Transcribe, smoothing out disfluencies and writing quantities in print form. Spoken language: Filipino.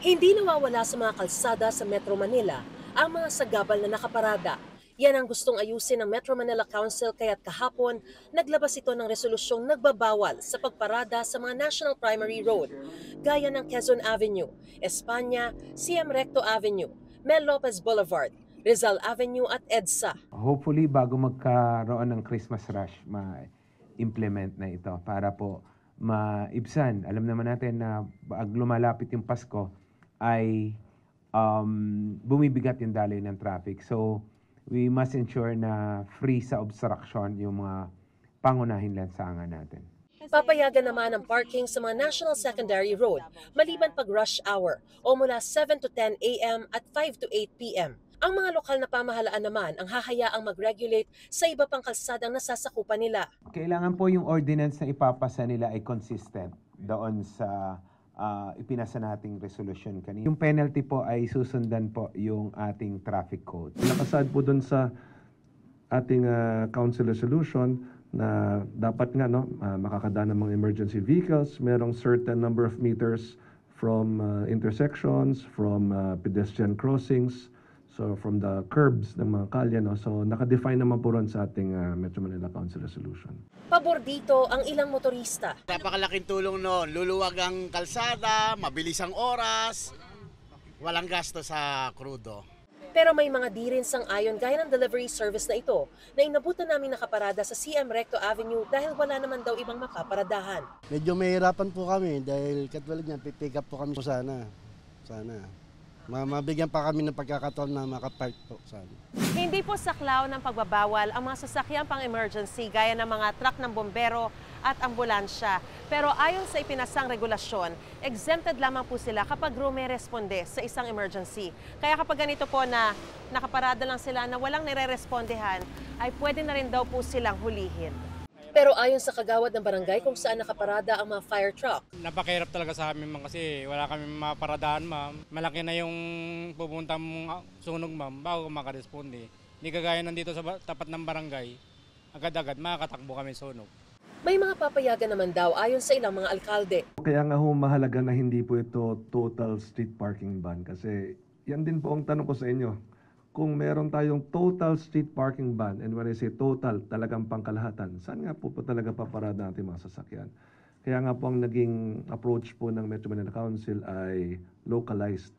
Hindi nawawala sa mga kalsada sa Metro Manila ang mga sagabal na nakaparada. Yan ang gustong ayusin ng Metro Manila Council kaya't kahapon naglabas ito ng resolusyong nagbabawal sa pagparada sa mga National Primary Road gaya ng Quezon Avenue, Espanya, CM Recto Avenue, Mel Lopez Boulevard, Rizal Avenue at EDSA. Hopefully, bago magkaroon ng Christmas rush, ma-implement na ito para po maibsan. Alam naman natin na pag lumalapit yung Pasko, ay bumibigat yung daloy ng traffic. So, we must ensure na free sa obstruction yung mga pangunahing lansangan natin. Papayagan naman ang parking sa mga National Secondary Road maliban pag rush hour o mula 7 to 10 a.m. at 5 to 8 p.m. Ang mga lokal na pamahalaan naman ang hahayaang mag-regulate sa iba pang kalsadang nasasakupan nila. Kailangan po yung ordinance na ipapasa nila ay consistent doon sa ipinasa nating resolution kanina. Yung penalty po ay susundan po yung ating traffic code. Nakasad po doon sa ating council resolution na dapat nga makakadaan ng mga emergency vehicles, merong certain number of meters from intersections, from pedestrian crossings, so from the curbs ng mga kalye. So nakadefine naman po ron sa ating Metro Manila Council resolution. Pabor dito ang ilang motorista. Napakalaking tulong noon. Luluwag ang kalsada, mabilis ang oras, walang gasto sa krudo. Pero may mga di rin sang-ayon gaya ng delivery service na ito na inabutan namin nakaparada sa CM Recto Avenue dahil wala naman daw ibang makaparadahan. Medyo mahirapan po kami dahil katulad niyan, pipick up po kami sana. Mabigyan pa kami ng pagkakataon na makapark po sana. Hindi po saklaw ng pagbabawal ang mga sasakyan pang emergency gaya ng mga truck ng bombero at ambulansya. Pero ayon sa ipinasang regulasyon, exempted lamang po sila kapag rumeresponde sa isang emergency. Kaya kapag ganito po na nakaparada lang sila na walang nire-respondehan, ay pwede na rin daw po silang hulihin. Pero ayon sa kagawad ng barangay kung saan nakaparada ang mga fire truck, napakahirap talaga sa amin ma'am kasi wala kami maparadahan ma'am. Malaki na yung pupunta mong sunog ma'am bago makaresponde. Hindi kagaya nandito sa tapat ng barangay, agad-agad makakatakbo kami sunog. may mga papayagan naman daw ayon sa ilang mga alkalde. Kaya nga mahalaga na hindi po ito total street parking ban kasi yan din po ang tanong ko sa inyo. Kung meron tayong total street parking ban, and when I say total, talagang pangkalahatan, saan nga po talaga paparada natin mga sasakyan? Kaya nga po ang naging approach po ng Metro Manila Council ay localized.